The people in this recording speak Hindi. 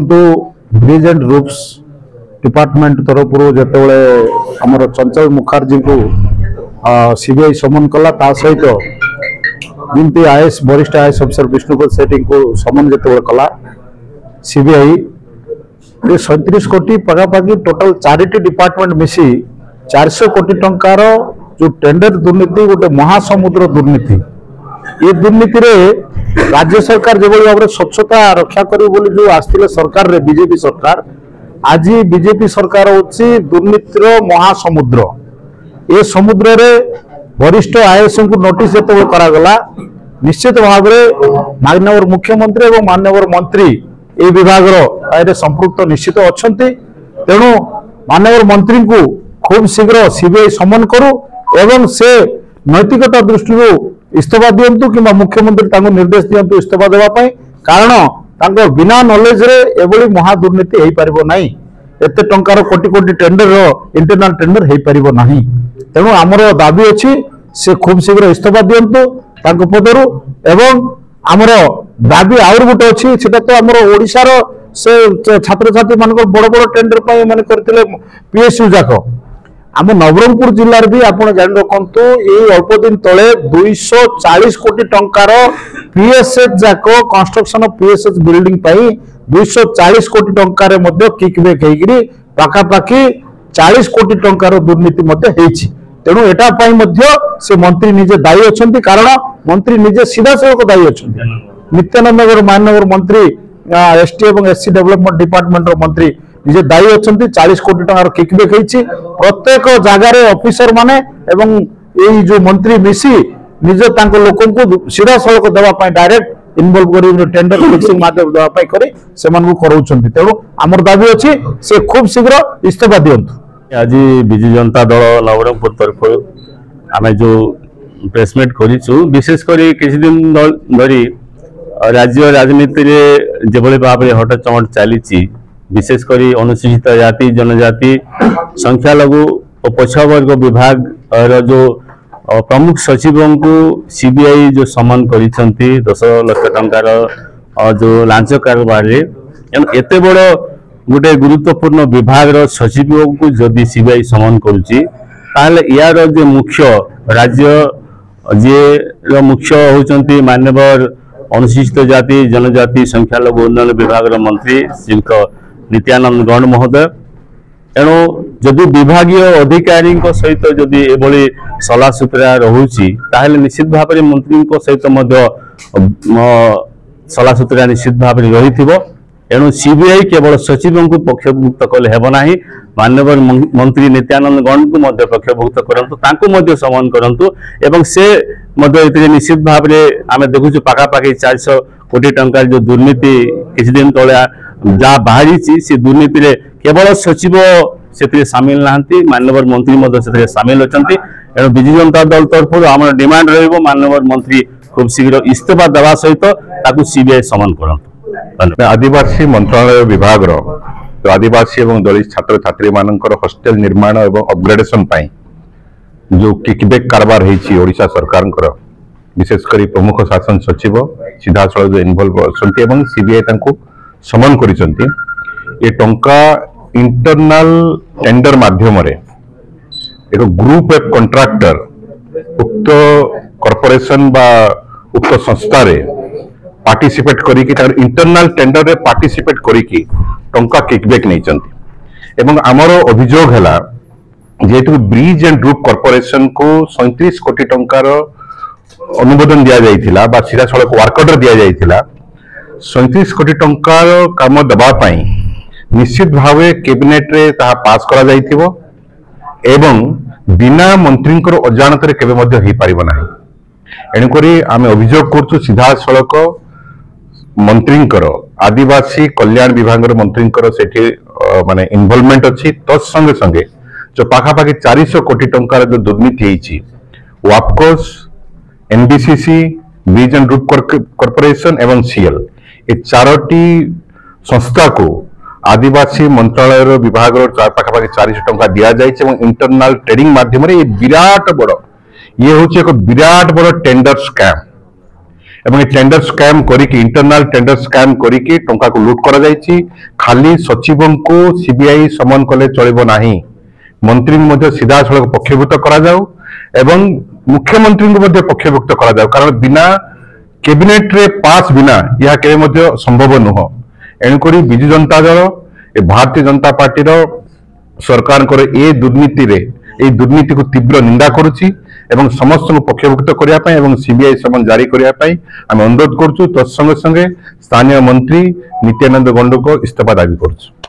तो ब्रिज एंड रूफ्स डिपार्टमेंट तरफ जो आमर चंचल मुखर्जी को सीबीआई समन कला सहित जमी आईएएस वरिष्ठ आईएएस अफिसर विष्णुपद सेठी को समन जो कला सीबीआई 37 कोटी पखापाखि टोटाल 4टी डिपार्टमेंट मिसी 400 कोटी टंकार जो टेंडर दुर्नीति गोटे महासमुद्र दुर्नीति ये दुर्नीति रे राज्य सरकार जो भाव में स्वच्छता रक्षा करी जो आसते सरकार रे बीजेपी सरकार आज बीजेपी सरकार होची दुर्नीतिर महासमुद्र ये समुद्र रे वरिष्ठ आईएएस को नोटिस जो करागला निश्चित भाव में माननीय मुख्यमंत्री और माननीय मंत्री ये विभाग संपृक्त निश्चित अच्छा तेणु माननीय मंत्री को खूब शीघ्र सीबीआई समन करू एवं से नैतिकता दृष्टि इस्तीफा दिंतु कि मुख्यमंत्री निर्देश दिंतु इस्तीफा देवाई कारण बिना नॉलेज रे एभली महादुर्नीति हो पार ना एत टंकार कोटी कोटी टेंडर इंटरनल टेंडर हो पार ना तेणु आमर दाबी अच्छी से खूब शीघ्र इस्तीफा दिंतु पदरु एवं आमर दाबी आउर गोटे अच्छी से तो आम ओडिशार से छात्र छात्री मान बड़ बड़ टेंडर मैंने करते पीएसयू जाक आम नवरंगपुर जिले भी आप जान रखु ये अल्प दिन तले 240 कोटी टंकार पीएसएच जाक कंस्ट्रक्शन ऑफ पीएसएच बिल्डिंग 240 कोटी टंकार किकबैक पाखापाखि 40 कोटी टंकार दुर्नीति तेणु एटा से मंत्री निजे दायी अच्छा कारण मंत्री निजे सीधा सड़क दायी अच्छा नित्यानंद माननगर मंत्री एसटी और एससी डेवलपमेंट डिपार्टमेंट मंत्री निजे दायी अच्छा 40 कोटी टंकार किकबैक प्रत्येक जगार ऑफिसर माने एवं यही जो मंत्री मिसी निजे लोक सीधा सड़क देवाई डायरेक्ट इनवल्व कर टेंडर फिक्सिंग माध्यम देवाई कर तेणु आमर दाबी अच्छी से खूब शीघ्र इस्तीफा दिंतु आज विजु जनता दल नवरंगपुर तरफ आम जो प्रेसमिट करूँ विशेषकर किसी दिन धरी राज्य राजनीति रे जो भाव में हटचमट चली विशेषकर अनुसूचित जाति जनजाति संख्यालघु और पछवर्ग विभाग जो प्रमुख सचिव को सीबीआई जो समन कर 10 लाख टंकार जो लांच कारोबार एत बड़ गोटे गुरुत्वपूर्ण विभाग सचिव को जदि सीबीआई समन करुच्ची यार जो मुख्य राज्य जे मुख्य होती मान्यवर अनुसूचित जाति जनजाति संख्यालघु उन्नयन विभाग मंत्री श्रीयुक्त नित्यानंद गौड़ महोदय एणु जदि विभागीय अधिकारी सहित जदि एभली सलाह सुतरा रोचे निश्चित भाव में मंत्री सहित सलाह सुतरा निश्चित भाव में रही एणु सीबीआई केवल सचिव को पक्षभुक्त कले हेबना माननीय मंत्री नित्यानंद गौड़ को पक्षभुक्त करंतु समन करंतु एवं से निश्चित भाव में आम देखु पाखापाखि 400 कोटी टंकार जो दुर्नीति किसी दिन तले जहाँ बाहरी से दुर्नीति रे केवल सचिव से सामिल नहांती माननीय मंत्री से सामिल अच्छा एणु विजु जनता दल तरफ आम डिमांड रही माननीय मंत्री खूब शीघ्र इस्तीफा देवा सहित सीबीआई समन करंतु आदिवासी मंत्रालय विभाग जो आदिवासी और दलित छात्र छात्री मानकर हॉस्टेल निर्माण और अपग्रेडेशन जो किकबैक कारबार ओडिशा सरकार विशेषकर प्रमुख शासन सचिव सीधा सड़क इनवल्व अच्छा सीबीआई समन कर टंका इंटरनल टेंडर माध्यम एक ग्रुप ऑफ कंट्राक्टर उक्त कॉर्पोरेशन बा उक्त संस्था रे पार्टिसिपेट करी इंटरनल टेंडर रे पार्टिसिपेट करी टंका किकबैक नहीं आमर अभियोग है जेहेतु ब्रिज एंड रूफ कॉर्पोरेशन को 37 कोटी टंकार अनुमोदन दि जाइथिला बा सीधा सड़क वर्क ऑर्डर दि जाइथिला 37 कोटी टंकार काम दबापाई निश्चित भाव कैबिनेट रे ताहा पास करा जाइथिबो एवं बिना मंत्री अजाणत रे केबे मध्य हेई पारिबो नाही एणुकरी आमे अभियोग करछु सीधा सड़क मंत्री आदिवासी कल्याण विभाग मंत्री से माने इनवॉल्वमेंट अच्छी तत्संगे संगे जो पाखापाखि 400 कोटी टंकार जो दुर्नीति वापकोस NBCC bridge and roof corporation एवं सीएल ये 4टी संस्था को आदिवासी मंत्रालय विभाग पाखापाखि 400 टंका दि जाए इंटरनल ट्रेडिंग माध्यम ये विराट बड़ ये हूँ एक विराट बड़ टेंडर स्कैम एवं टेंडर स्कैम करिकी इंटरनल टेंडर स्कैम करिकी टंका को लूट करा जायछि। खाली सचिवों को सीबीआई समन कले चलिबो नाही, मंत्री मध्य सीधा सड़क पक्षभुक्त करा जाऊ एवं मुख्यमंत्री को मध्य पक्षभुक्त करा जाऊ, कारण बिना कैबिनेट रे पास बिना यह केबे मध्य संभव नुह। एणुकरी बिजु जनता दल ए भारतीय जनता पार्टी रो सरकार ए दुर्नीति को तीव्र निंदा करुछि एवं समस्त पक्षभुक्त करिया पई एवं सीबीआई समन जारी करिया पई आम अनुरोध करछु। तत्संगे संगे स्थानीय मंत्री नित्यानंद गंडू को इस्तीफा दाबी करछु।